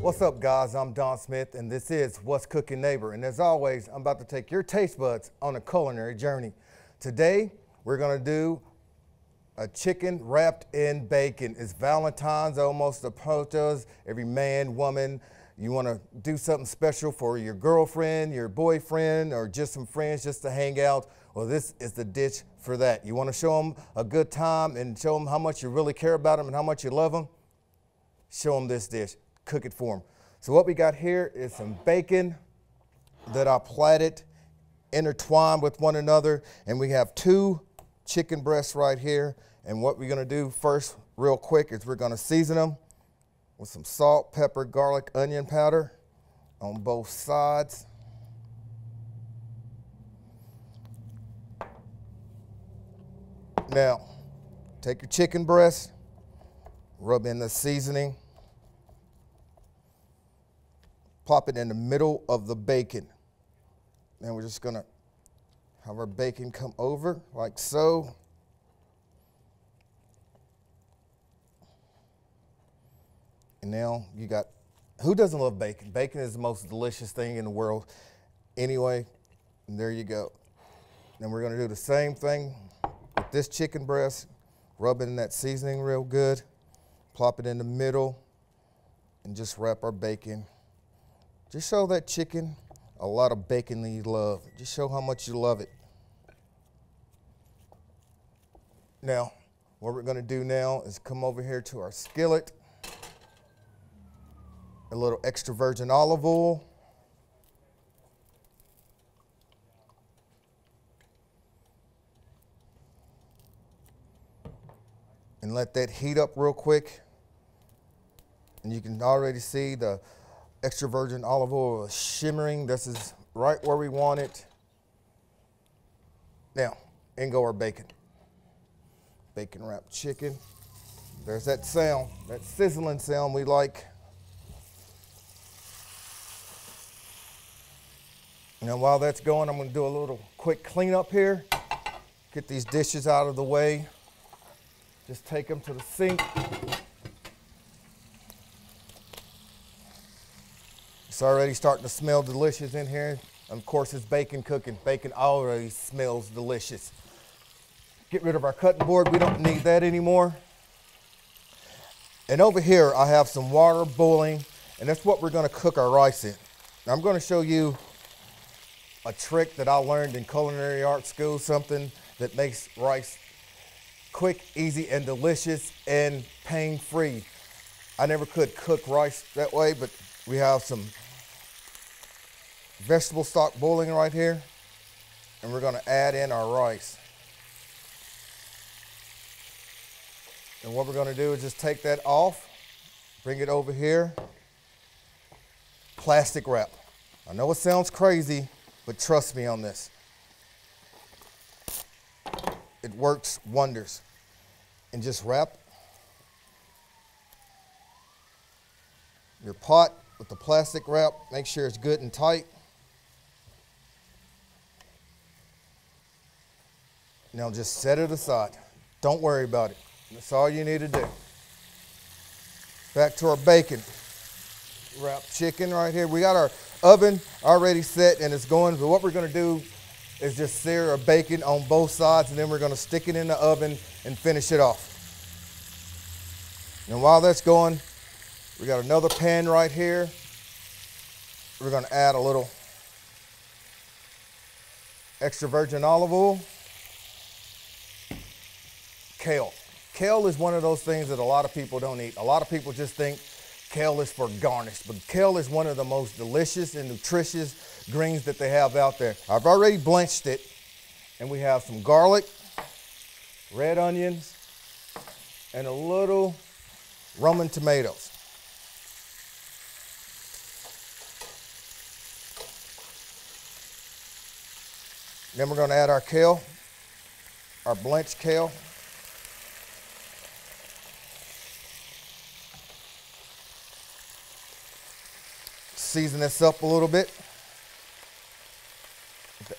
What's up, guys? I'm Don Smith, and this is What's Cooking Neighbor. And as always, I'm about to take your taste buds on a culinary journey. Today, we're going to do a chicken wrapped in bacon. It's Valentine's almost approached us. Every man, woman, you want to do something special for your girlfriend, your boyfriend, or just some friends just to hang out. Well, this is the dish for that. You want to show them a good time and show them how much you really care about them and how much you love them? Show them this dish. Cook it for them. So what we got here is some bacon that I platted, intertwined with one another, and we have 2 chicken breasts right here. And what we're gonna do first, real quick, is we're gonna season them with some salt, pepper, garlic, onion powder on both sides. Now, take your chicken breast, rub in the seasoning, plop it in the middle of the bacon. Then we're just gonna have our bacon come over like so. And now you got, who doesn't love bacon? Bacon is the most delicious thing in the world. Anyway, and there you go. Then we're gonna do the same thing with this chicken breast, rub it in that seasoning real good, plop it in the middle, and just wrap our bacon. Just show that chicken a lot of bacon that you love. Just show how much you love it. Now, what we're gonna do now is come over here to our skillet. A little extra virgin olive oil. And let that heat up real quick. And you can already see the extra virgin olive oil is shimmering. This is right where we want it. Now, in go our bacon. Bacon wrapped chicken. There's that sound, that sizzling sound we like. Now while that's going, I'm gonna do a little quick cleanup here. Get these dishes out of the way. Just take them to the sink. It's already starting to smell delicious in here. Of course, it's bacon cooking. Bacon already smells delicious. Get rid of our cutting board. We don't need that anymore. And over here, I have some water boiling, and that's what we're gonna cook our rice in. Now, I'm gonna show you a trick that I learned in culinary art school, something that makes rice quick, easy, and delicious, and pain-free. I never could cook rice that way, but we have some vegetable stock boiling right here, and we're gonna add in our rice. And what we're gonna do is just take that off, bring it over here, plastic wrap. I know it sounds crazy, but trust me on this. It works wonders. And just wrap your pot with the plastic wrap. Make sure it's good and tight. Now just set it aside. Don't worry about it. That's all you need to do. Back to our bacon. Wrapped chicken right here. We got our oven already set and it's going, but what we're gonna do is just sear our bacon on both sides, and then we're gonna stick it in the oven and finish it off. And while that's going, we got another pan right here. We're gonna add a little extra virgin olive oil. Kale. Kale is one of those things that a lot of people don't eat. A lot of people just think kale is for garnish, but kale is one of the most delicious and nutritious greens that they have out there. I've already blanched it, and we have some garlic, red onions, and a little Roman tomatoes. Then we're going to add our kale, our blanched kale. Season this up a little bit with the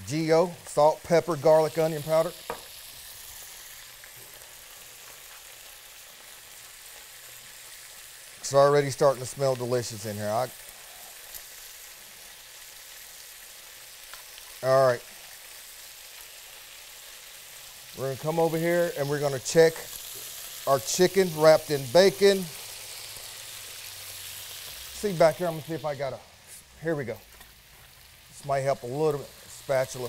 SPGO, salt, pepper, garlic, onion powder. It's already starting to smell delicious in here. All right. We're going to come over here and we're going to check our chicken wrapped in bacon. See back here, I'm going to see if I got here we go. This might help a little bit, spatula.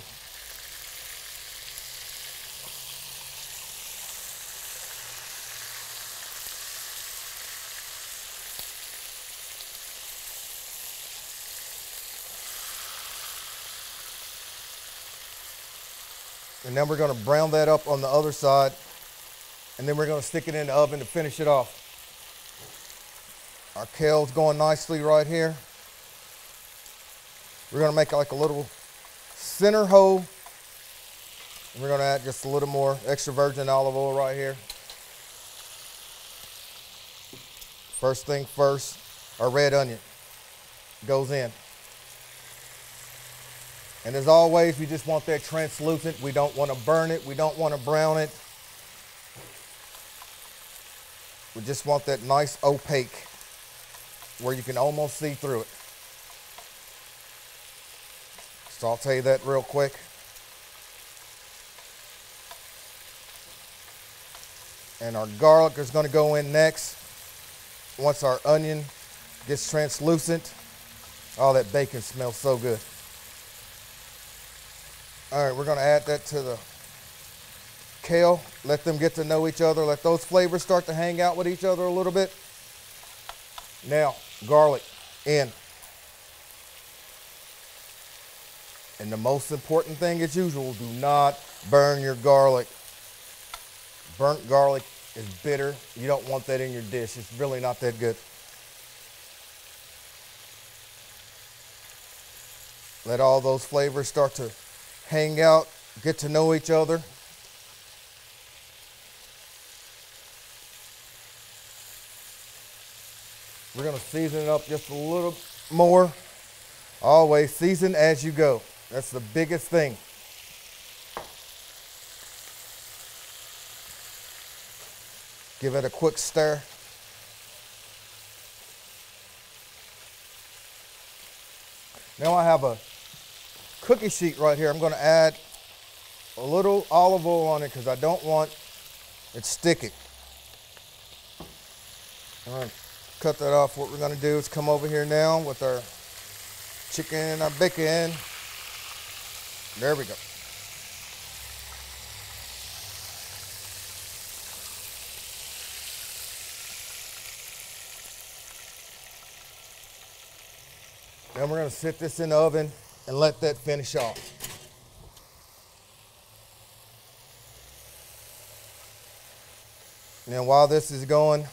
And then we're going to brown that up on the other side. And then we're going to stick it in the oven to finish it off. Our kale's going nicely right here. We're going to make like a little center hole. And we're going to add just a little more extra virgin olive oil right here. First thing first, our red onion goes in. And as always, we just want that translucent. We don't want to burn it. We don't want to brown it. We just want that nice opaque where you can almost see through it. Saute that real quick. And our garlic is going to go in next. Once our onion gets translucent, oh, that bacon smells so good. All right, we're going to add that to the kale. Let them get to know each other. Let those flavors start to hang out with each other a little bit. Now, garlic in. And the most important thing as usual, do not burn your garlic. Burnt garlic is bitter. You don't want that in your dish. It's really not that good. Let all those flavors start to hang out, get to know each other. We're going to season it up just a little more. Always season as you go. That's the biggest thing. Give it a quick stir. Now I have a cookie sheet right here. I'm going to add a little olive oil on it because I don't want it sticky. All right, cut that off. What we're going to do is come over here now with our chicken and our bacon. There we go. Then we're going to sit this in the oven and let that finish off. And then while this is going,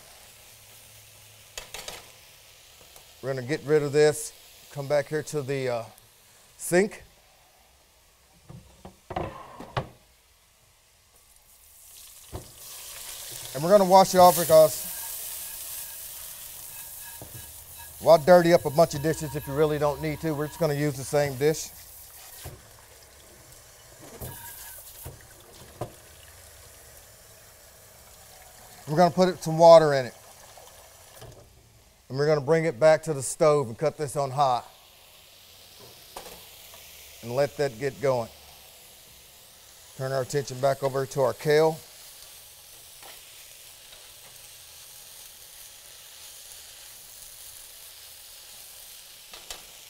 we're going to get rid of this, come back here to the sink. And we're going to wash it off because why dirty up a bunch of dishes if you really don't need to? We're just going to use the same dish. We're going to put some water in it. And we're going to bring it back to the stove and cut this on high. And let that get going. Turn our attention back over to our kale.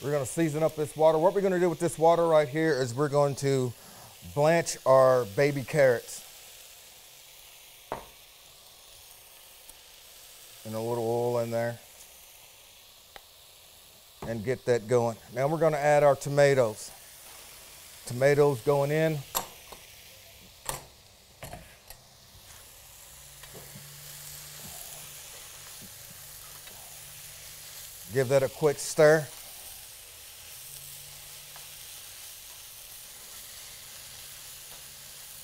We're going to season up this water. What we're going to do with this water right here is we're going to blanch our baby carrots. And a little oil in there. And get that going. Now we're going to add our tomatoes. Tomatoes going in. Give that a quick stir.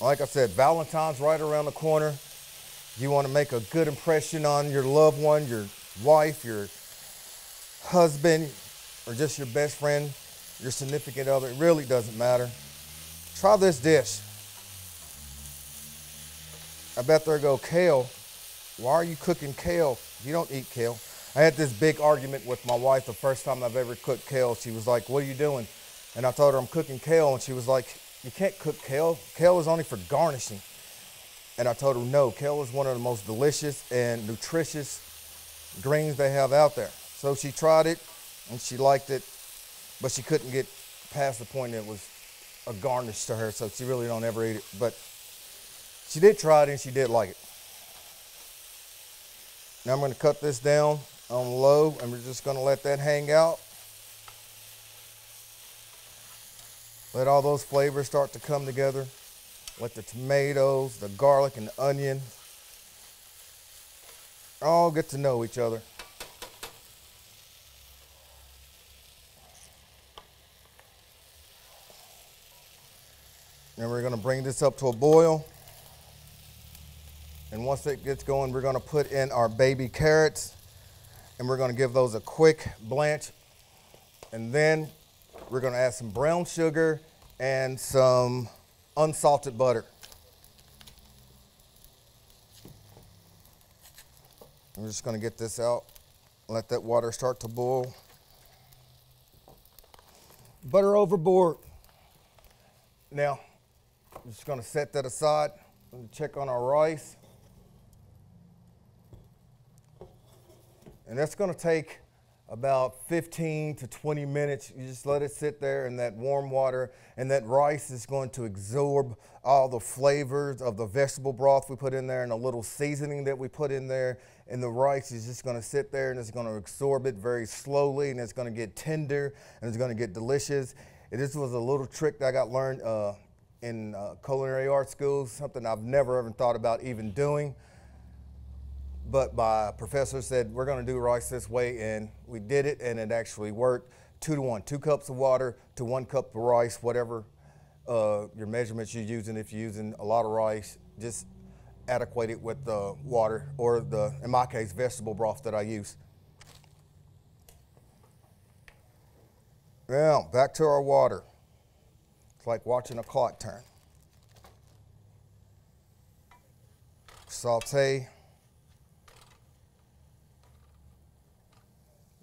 Like I said, Valentine's right around the corner. You want to make a good impression on your loved one, your wife, your husband, or just your best friend, your significant other. It really doesn't matter. Try this dish. I bet they'll go, kale? Why are you cooking kale? You don't eat kale. I had this big argument with my wife the first time I've ever cooked kale. She was like, "What are you doing?" And I told her I'm cooking kale, and she was like, "You can't cook kale. Kale is only for garnishing." And I told her, no, kale is one of the most delicious and nutritious greens they have out there. So she tried it, and she liked it, but she couldn't get past the point that it was a garnish to her, so she really don't ever eat it. But she did try it, and she did like it. Now I'm going to cut this down on low, and we're just going to let that hang out. Let all those flavors start to come together. Let the tomatoes, the garlic, and the onion all get to know each other. Then we're going to bring this up to a boil. And once it gets going, we're going to put in our baby carrots, and we're going to give those a quick blanch. And then we're going to add some brown sugar and some unsalted butter. We're just going to get this out, let that water start to boil. Butter overboard. Now, I'm just going to set that aside and check on our rice. And that's going to take about 15 to 20 minutes. You just let it sit there in that warm water, and that rice is going to absorb all the flavors of the vegetable broth we put in there and a little seasoning that we put in there. And the rice is just going to sit there, and it's going to absorb it very slowly, and it's going to get tender, and it's going to get delicious. And this was a little trick that I got learned in culinary art school, something I've never ever thought about even doing. But my professor said, we're going to do rice this way, and we did it, and it actually worked. 2 to 1, 2 cups of water to 1 cup of rice, whatever your measurements you're using. If you're using a lot of rice, just adequate it with the water, or the, in my case, vegetable broth that I use. Now, back to our water. It's like watching a clock turn. Saute.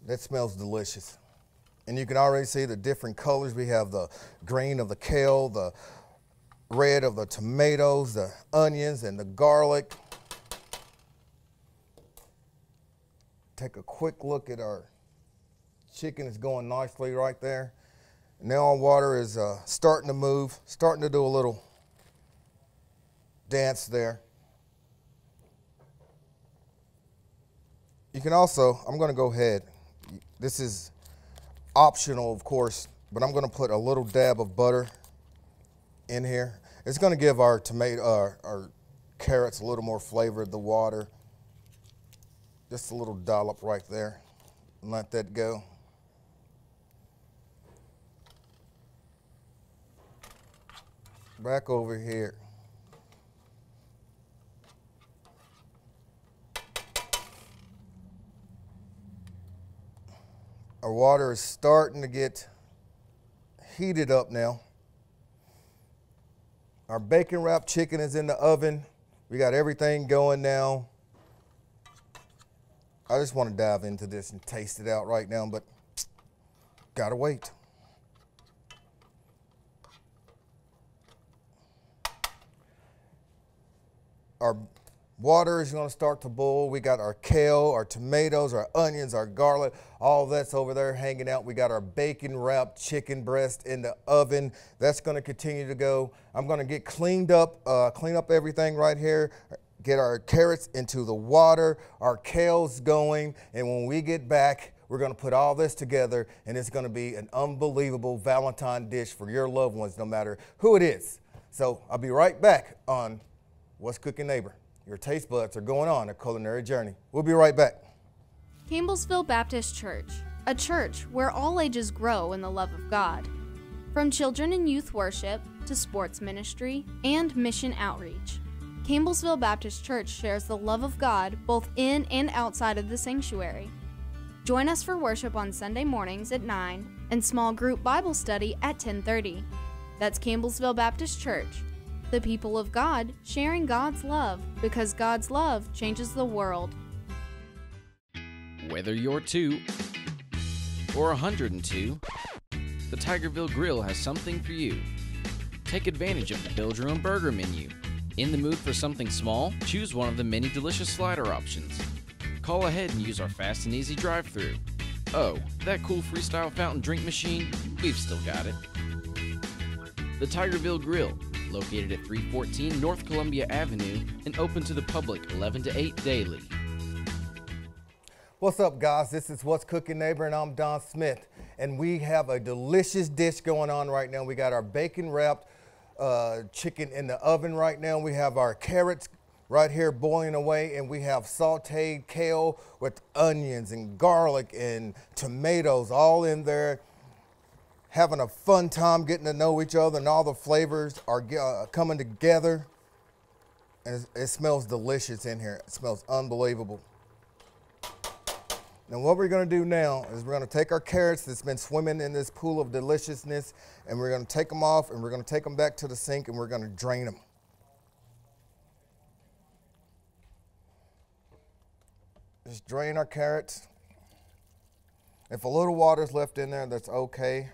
That smells delicious. And you can already see the different colors. We have the green of the kale, the red of the tomatoes, the onions, and the garlic. Take a quick look at our chicken. It's going nicely right there. Now our water is starting to move, starting to do a little dance there. You can also, I'm going to go ahead. This is optional, of course, but I'm going to put a little dab of butter in here. It's going to give our our carrots a little more flavor of the water. Just a little dollop right there. And let that go. Back over here. Our water is starting to get heated up now. Our bacon wrapped chicken is in the oven. We got everything going now. I just want to dive into this and taste it out right now, but gotta wait. Our water is going to start to boil. We got our kale, our tomatoes, our onions, our garlic, all that's over there hanging out. We got our bacon wrapped chicken breast in the oven. That's going to continue to go. I'm going to get clean up everything right here. Get our carrots into the water, our kale's going, and when we get back, we're going to put all this together, and it's going to be an unbelievable Valentine dish for your loved ones, no matter who it is. So I'll be right back on What's Cooking Neighbor. Your taste buds are going on a culinary journey. We'll be right back. Campbellsville Baptist Church, a church where all ages grow in the love of God. From children and youth worship to sports ministry and mission outreach, Campbellsville Baptist Church shares the love of God both in and outside of the sanctuary. Join us for worship on Sunday mornings at 9 and small group Bible study at 10:30. That's Campbellsville Baptist Church, the people of God sharing God's love because God's love changes the world. Whether you're 2 or 102, the Tigerville Grill has something for you. Take advantage of the Build Your Own Burger menu. In the mood for something small? Choose one of the many delicious slider options. Call ahead and use our fast and easy drive-thru. Oh, that cool freestyle fountain drink machine? We've still got it. The Tigerville Grill, located at 314 North Columbia Avenue and open to the public 11 to 8 daily. What's up, guys? This is What's Cooking Neighbor, and I'm Don Smith. And we have a delicious dish going on right now. We got our bacon-wrapped chicken in the oven right now. We have our carrots right here boiling away, and we have sauteed kale with onions and garlic and tomatoes all in there. Having a fun time getting to know each other, and all the flavors are coming together. And it smells delicious in here. It smells unbelievable. Now what we're gonna do now is we're gonna take our carrots that's been swimming in this pool of deliciousness, and we're gonna take them off, and we're gonna take them back to the sink, and we're gonna drain them. Just drain our carrots. If a little water's left in there, that's okay.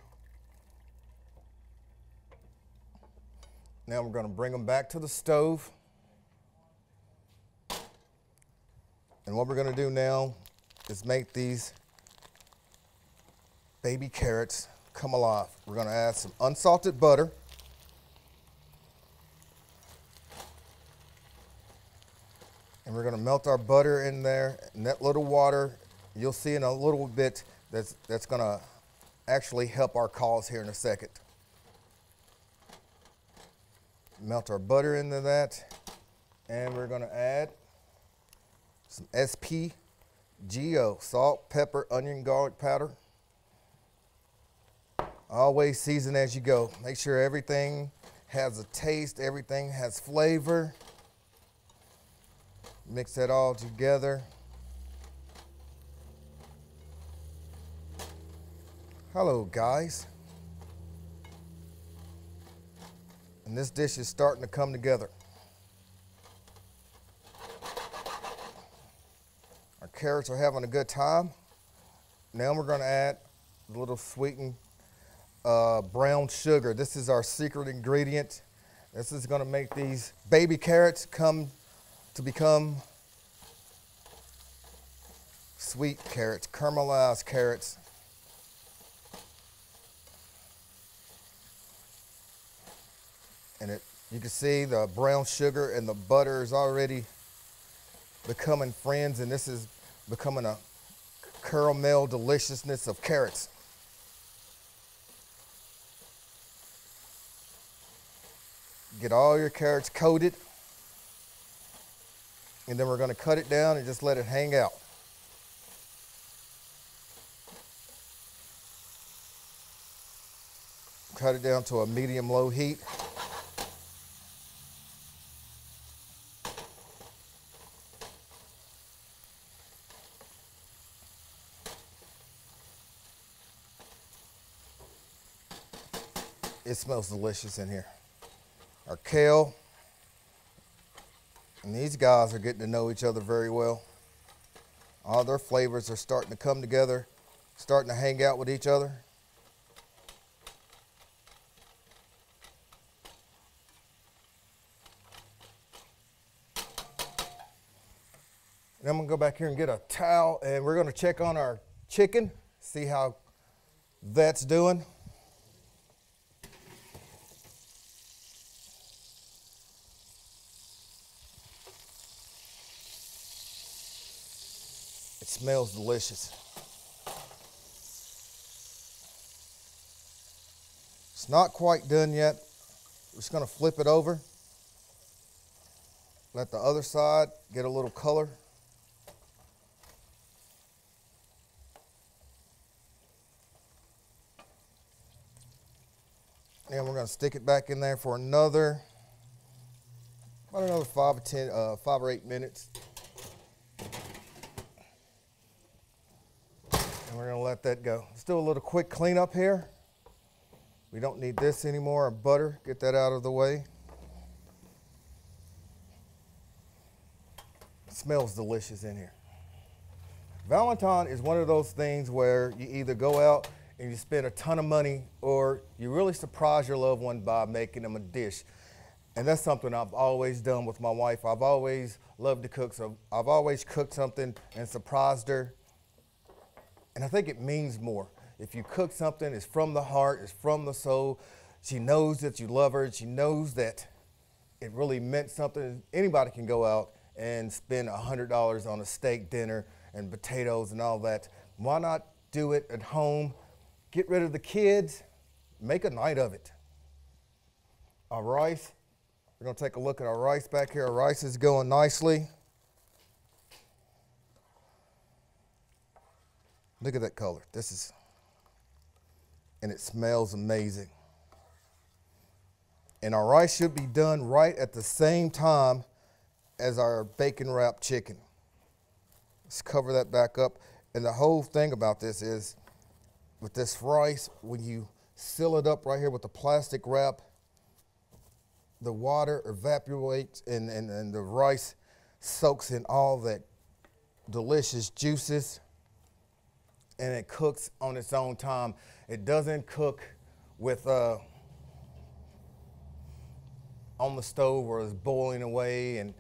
Now we're gonna bring them back to the stove. And what we're gonna do now is make these baby carrots come alive. We're gonna add some unsalted butter. And we're gonna melt our butter in there, and that little water, you'll see in a little bit, that's gonna actually help our cause here in a second. Melt our butter into that, and we're gonna add some SPGO, salt, pepper, onion, garlic powder. Always season as you go. Make sure everything has a taste, everything has flavor. Mix that all together. Hello, guys. And this dish is starting to come together. Our carrots are having a good time. Now we're going to add a little sweetened brown sugar. This is our secret ingredient. This is going to make these baby carrots come to become sweet carrots, caramelized carrots. And you can see the brown sugar and the butter is already becoming friends, and this is becoming a caramel deliciousness of carrots. Get all your carrots coated, and then we're going to cut it down and just let it hang out. Cut it down to a medium-low heat. It smells delicious in here. Our kale, and these guys are getting to know each other very well. All their flavors are starting to come together, starting to hang out with each other. And I'm gonna go back here and get a towel, and we're gonna check on our chicken, see how that's doing. It smells delicious. It's not quite done yet. We're just gonna flip it over. Let the other side get a little color. And we're gonna stick it back in there for about another 5 or 8 minutes. And we're gonna let that go. Let's do a little quick cleanup here. We don't need this anymore, our butter, get that out of the way. It smells delicious in here. Valentine is one of those things where you either go out and you spend a ton of money, or you really surprise your loved one by making them a dish. And that's something I've always done with my wife. I've always loved to cook, so I've always cooked something and surprised her. And I think it means more. If you cook something, it's from the heart, it's from the soul. She knows that you love her. She knows that it really meant something. Anybody can go out and spend $100 on a steak dinner and potatoes and all that. Why not do it at home? Get rid of the kids, make a night of it. Our rice, we're gonna take a look at our rice back here. Our rice is going nicely. Look at that color. And it smells amazing. And our rice should be done right at the same time as our bacon wrapped chicken. Let's cover that back up. And the whole thing about this is, with this rice, when you seal it up right here with the plastic wrap, the water evaporates and the rice soaks in all that delicious juices, and it cooks on its own time. It doesn't cook with on the stove or it's boiling away and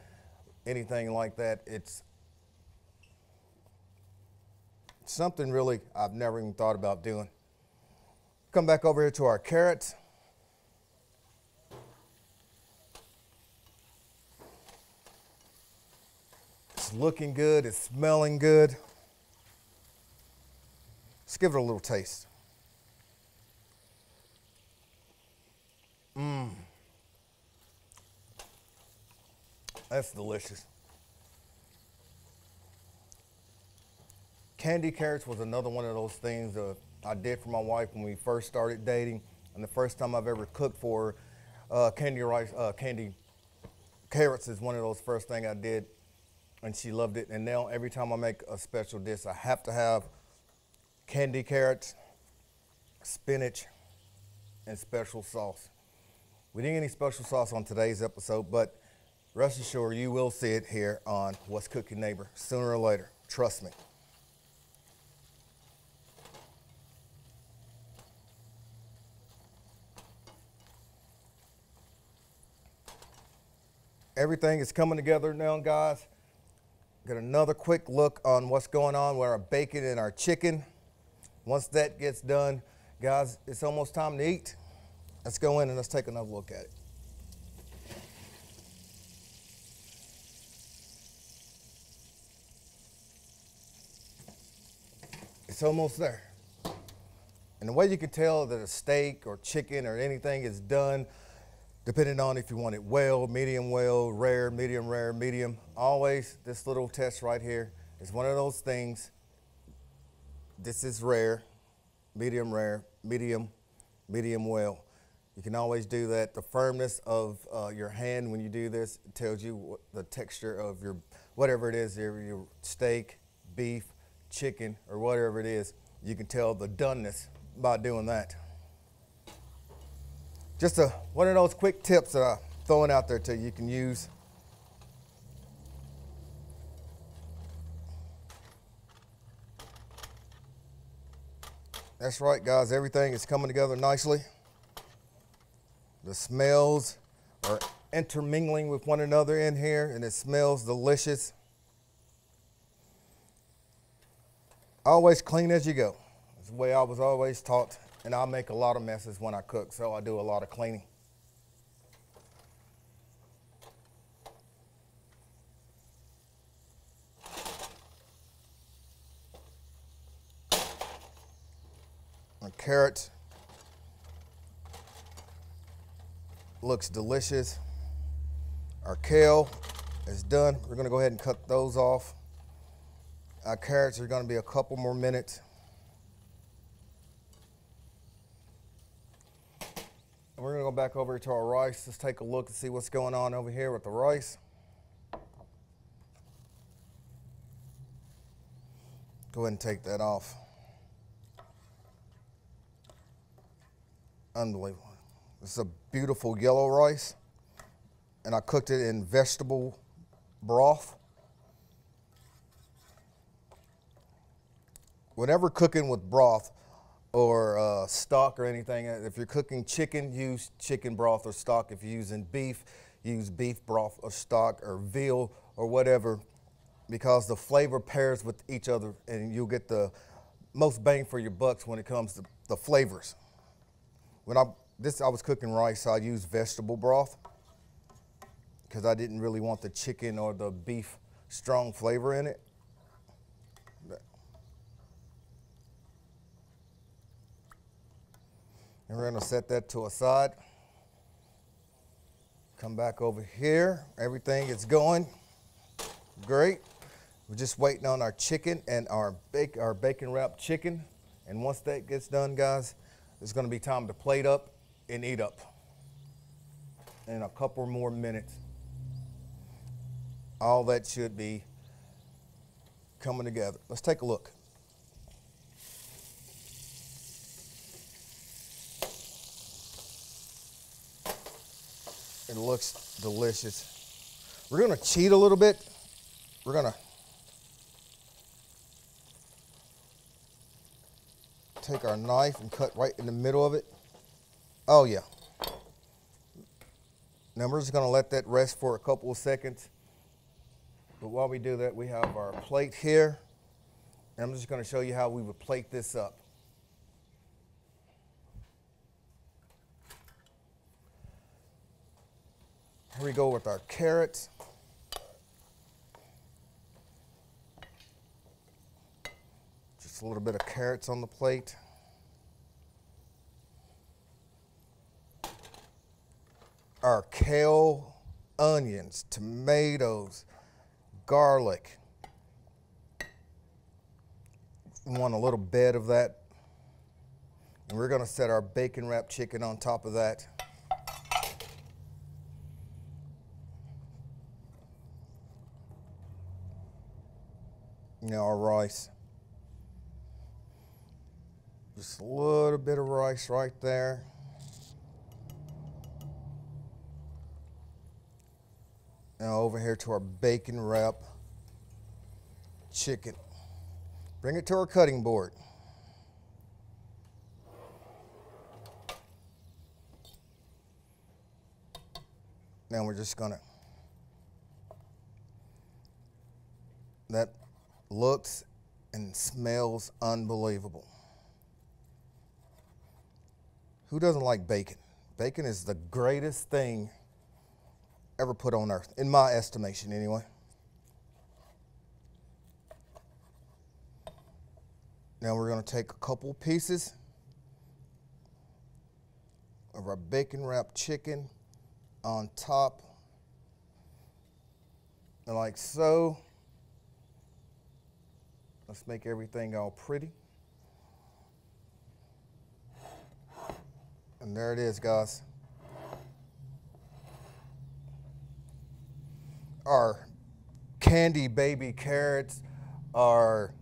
anything like that. It's something really I've never even thought about doing. Come back over here to our carrots. It's looking good, it's smelling good. Let's give it a little taste. That's delicious. Candy carrots was another one of those things I did for my wife when we first started dating, and the first time I've ever cooked for her. Candy carrots is one of those first things I did, and she loved it. And now every time I make a special dish, I have to have candy carrots, spinach, and special sauce. We didn't get any special sauce on today's episode, but rest assured you will see it here on What's Cooking Neighbor sooner or later. Trust me. Everything is coming together now, guys. Get another quick look on what's going on with our bacon and our chicken. Once that gets done, guys, it's almost time to eat. Let's go in and let's take another look at it. It's almost there. And the way you can tell that a steak or chicken or anything is done, depending on if you want it well, rare, medium. Always, this little test right here is one of those things. This is rare, medium well. You can always do that. The firmness of your hand when you do this tells you what the texture of your, whatever it is, your steak, beef, chicken, or whatever it is. You can tell the doneness by doing that. Just one of those quick tips that I'm throwing out there to you can use. That's right, guys. Everything is coming together nicely. The smells are intermingling with one another in here, and it smells delicious. Always clean as you go. That's the way I was always taught. And I make a lot of messes when I cook, so I do a lot of cleaning. Our carrot looks delicious. Our kale is done. We're going to go ahead and cut those off. Our carrots are going to be a couple more minutes. And we're going to go back over to our rice. Let's take a look and see what's going on over here with the rice. Go ahead and take that off. Unbelievable. This is a beautiful yellow rice, and I cooked it in vegetable broth. whenever cooking with broth or stock or anything, if you're cooking chicken, use chicken broth or stock. If you're using beef, use beef broth or stock, or veal or whatever, because the flavor pairs with each other and you'll get the most bang for your bucks when it comes to the flavors. When I was cooking rice, so I used vegetable broth because I didn't really want the chicken or the beef strong flavor in it. And we're gonna set that to a side. Come back over here. Everything is going great. We're just waiting on our chicken and our bacon wrapped chicken. And once that gets done, guys, it's gonna be time to plate up and eat up in a couple more minutes. All that should be coming together. Let's take a look. It looks delicious. We're gonna cheat a little bit. We're gonna take our knife and cut right in the middle of it. Oh yeah. Now we're just gonna let that rest for a couple of seconds. But while we do that, we have our plate here. And I'm just gonna show you how we would plate this up. Here we go with our carrots. Just a little bit of carrots on the plate. Our kale, onions, tomatoes, garlic. We want a little bit of that. And we're gonna set our bacon wrapped chicken on top of that. Now our rice. Just a little bit of rice right there. Now over here to our bacon wrap chicken. Bring it to our cutting board. Now we're just gonna, that looks and smells unbelievable. Who doesn't like bacon? Bacon is the greatest thing ever put on earth, in my estimation anyway. Now we're gonna take a couple pieces of our bacon wrapped chicken on top, like so. Let's make everything all pretty. And there it is, guys. Our candy baby carrots, our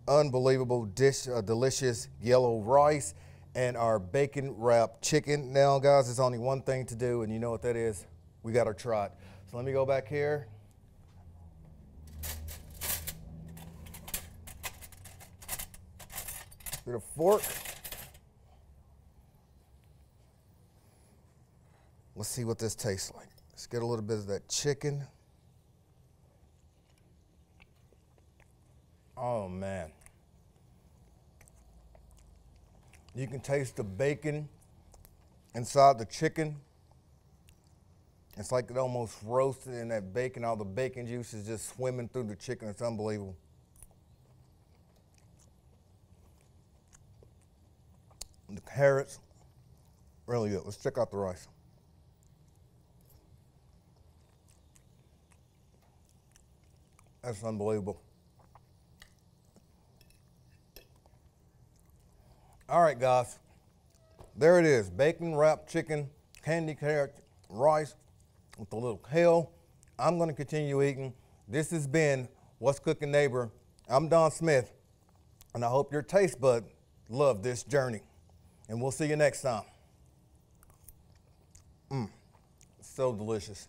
unbelievable delicious yellow rice, and our bacon wrapped chicken. Now, guys, there's only one thing to do, and you know what that is. We gotta try it. So let me go back here. Get a fork. Let's see what this tastes like. Let's get a little bit of that chicken. Oh man. You can taste the bacon inside the chicken. It's like it almost roasted in that bacon. All the bacon juice is just swimming through the chicken. It's unbelievable. The carrots, really good. Let's check out the rice. That's unbelievable. All right, guys. There it is. Bacon wrapped chicken, candy carrot, rice with a little kale. I'm going to continue eating. This has been What's Cooking Neighbor. I'm Don Smith, and I hope your taste bud loved this journey. And we'll see you next time. So delicious.